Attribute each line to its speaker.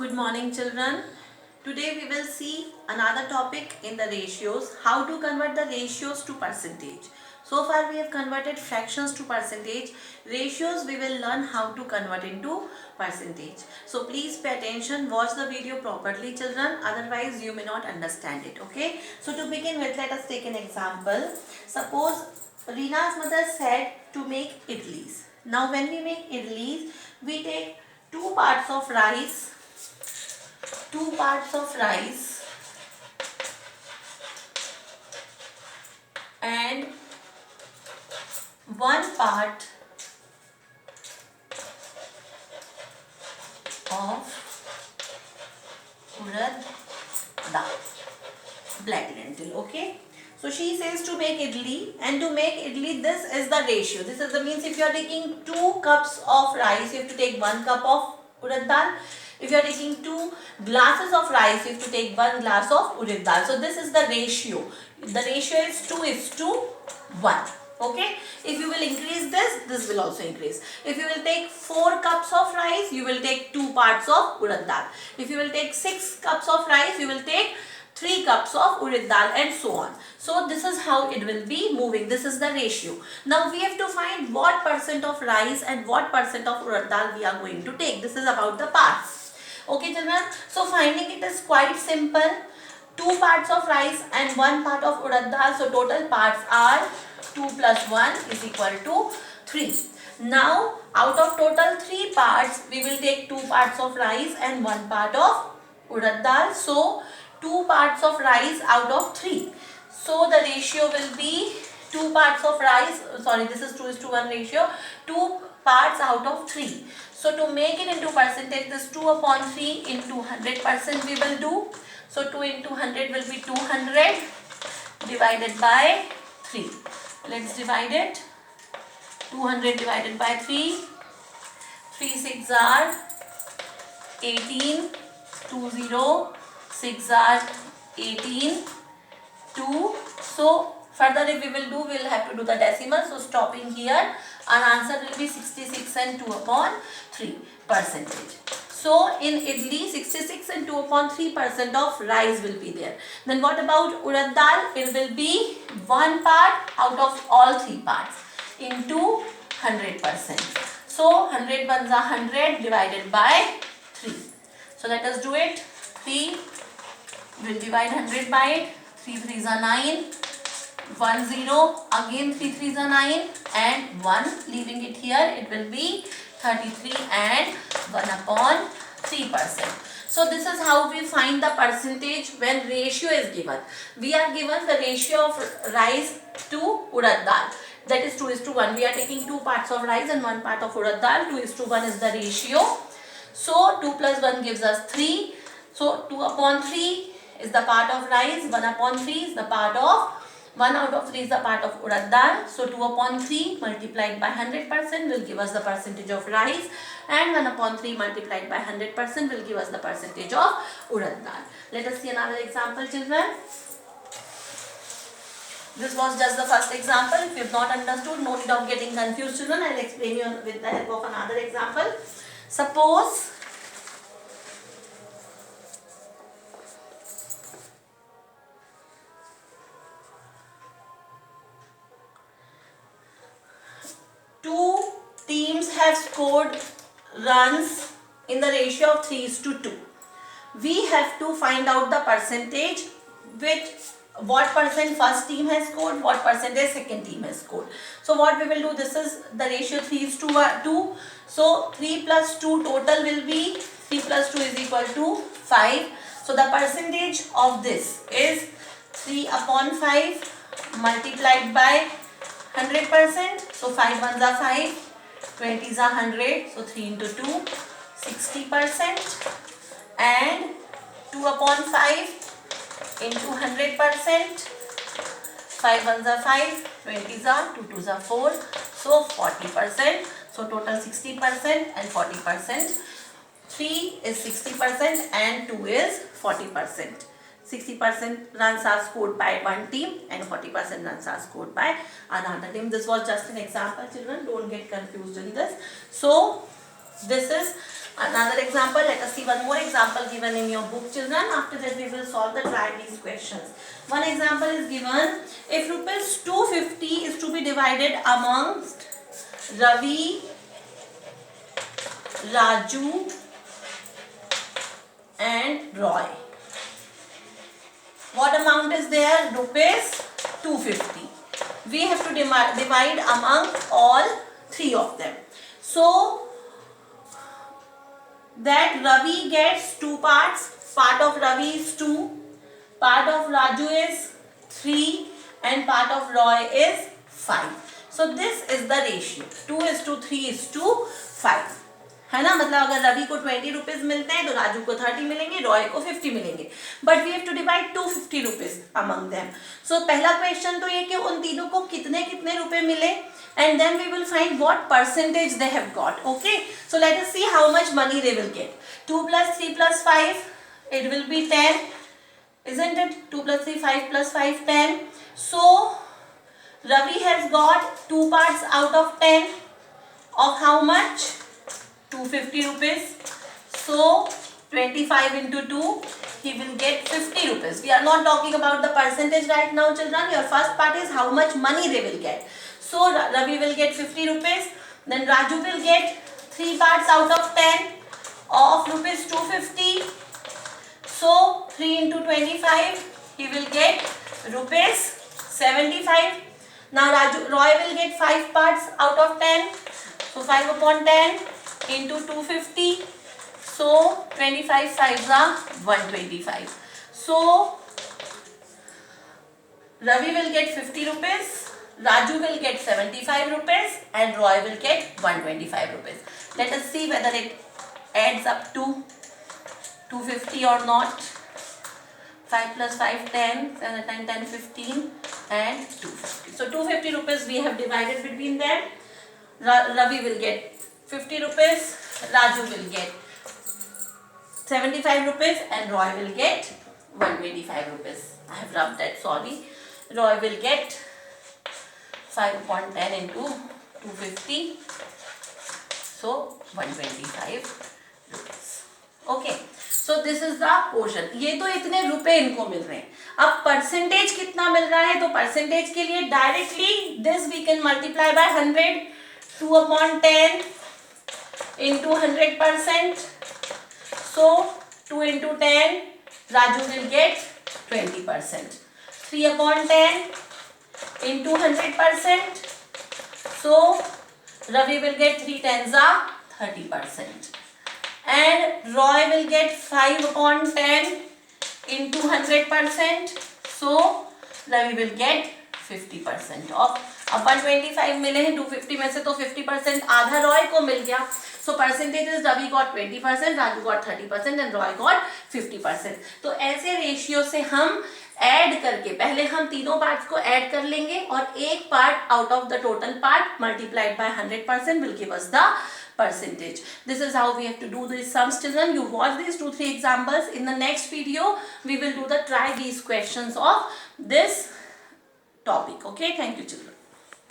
Speaker 1: Good morning children. Today we will see another topic in the ratios, how to convert the ratios to percentage. So far we have converted fractions to percentage. Ratios we will learn how to convert into percentage. So please pay attention, watch the video properly children, otherwise you may not understand it. Okay. So to begin with, let us take an example. Suppose Rina's mother said to make idlis. Now when we make idlis, we take two parts of rice, and one part of urad dal, black lentil. Okay. So she says to make idli, and to make idli this is the ratio. This is the means if you are taking 2 cups of rice, you have to take 1 cup of urad dal. If you are taking 2 glasses of rice, you have to take 1 glass of urad dal. So this is the ratio. The ratio is 2:1. Okay. If you will increase this, this will also increase. If you will take 4 cups of rice, you will take 2 parts of urad dal. If you will take 6 cups of rice, you will take 3 cups of urad dal, and so on. So this is how it will be moving. This is the ratio. Now we have to find what percent of rice and what percent of urad dal we are going to take. This is about the parts. Okay children. So finding it is quite simple. 2 parts of rice and 1 part of urad dal. So total parts are 2 plus 1 is equal to 3. Now out of total 3 parts, we will take 2 parts of rice and 1 part of urad dal. So 2 parts of rice out of 3. So the ratio will be 2 parts of rice, sorry, this is 2:1 ratio, 2 parts out of 3. So to make it into percentage, this 2/3 into 100% we will do. So 2 into 100 will be 200 divided by 3. Let's divide it. 200 divided by 3. 3 6 are 18. 2 0. 6 are 18. 2. So further if we will do, we will have to do the decimal. So stopping here, our answer will be 66 and 2/3 percentage. So in idli, 66 and 2/3% of rice will be there. Then what about urad dal? It will be 1 part out of all 3 parts into 100%. So 100 ones are 100 divided by 3. So let us do it. 3 will divide 100 by it. 3 3s are 9. 1 0. Again 3 3s are 9. And 1. Leaving it here, it will be 33 and 1/3%. So this is how we find the percentage when ratio is given. We are given the ratio of rice to urad dal. That is 2:1. We are taking 2 parts of rice and 1 part of urad dal. 2:1 is the ratio. So 2 plus 1 gives us 3. So 2/3 is the part of rice. 1/3 is the part of 1 out of 3 is the part of urad dal. So 2/3 multiplied by 100% will give us the percentage of rice, and 1/3 multiplied by 100% will give us the percentage of urad dal. Let us see another example children. This was just the first example. If you have not understood, no need of getting confused children. I will explain you with the help of another example. Suppose two teams have scored runs in the ratio of 3:2. We have to find out the percentage what percent first team has scored, what percentage second team has scored. So what we will do, this is the ratio 3:2. So 3 plus 2 total will be 3 plus 2 is equal to 5. So the percentage of this is 3/5 multiplied by 100%. So 5 ones are 5, 20s are 100. So 3 into 2, 60%, and 2/5 into 100%. 5 ones are 5, 20s are 2 2s are 4. So 40%. So total 60% and 40%. 3 is 60% and 2 is 40%. 60% runs are scored by one team and 40% runs are scored by another team. This was just an example children, don't get confused in this. So this is Another example, let us see one more example given in your book, children. After that we will solve the try these questions. One example is given, if rupees 250 is to be divided amongst Ravi, Raju and Roy. What amount is there? Rupees 250. We have to divide among all three of them. So that Ravi gets 2 parts. Part of Ravi is 2, part of Raju is 3 and part of Roy is 5. So this is the ratio. 2:3:5. है ना, मतलब अगर रवि को 20 rupees मिलते हैं तो राजू को 30 मिलेंगे, रॉय को 50 मिलेंगे, but we have to divide 250 rupees among them. So पहला क्वेश्चन तो ये कि उन तीनों को कितने कितने रुपए मिले, and then we will find what percentage they have got. Okay, so let us see how much money they will get. 2 + 3 + 5 it will be 10, isn't it? 2 + 3 5 + 5 10. So Ravi has got 2 parts out of 10 of how much? 250 rupees. So 25 into 2, he will get 50 rupees. We are not talking about the percentage right now, children. Your first part is how much money they will get. So Ravi will get 50 rupees. Then Raju will get 3 parts out of 10 of rupees 250. So 3 into 25, he will get rupees 75. Now Roy will get 5 parts out of 10. So 5 upon 10 into 250. So 25 5s are 125. So Ravi will get 50 rupees, Raju will get 75 rupees and Roy will get 125 rupees. Let us see whether it adds up to 250 or not. 5 + 5 10, 7 10 10 15 and 250. So 250 rupees we have divided between them. Ravi will get 50 rupees, Raju will get 75 rupees and Roy will get 125 rupees. I have rubbed that, sorry. Roy will get 5 upon 10 into 250. So 125 rupees. Okay. So this is the portion. ये तो इतने रुपए इनको मिल रहे हैं. अब percentage कितना मिल रहा है, तो परसेंटेज के लिए directly this we can multiply by 100. 2 upon 10 into 100%. So 2 into 10, Raju will get 20%. 3 upon 10 into 100%. So Ravi will get 3 tens are 30%. And Roy will get 5 upon 10 into 100%. So Ravi will get 50% of. अब 125 मिले हैं 250 में से, तो 50% आधा रॉय को मिल गया. So percentages Ravi got 20%, Raju got 30% and Roy got 50%. तो ऐसे रेशियो से हम ऐड करके पहले हम तीनों पार्ट्स को ऐड कर लेंगे और एक part out of the total part multiplied by 100% will give us the percentage. This is how we have to do these sums, children. You watch these 2-3 examples. In the next video we will do the try these questions of this topic. Okay, thank you, children.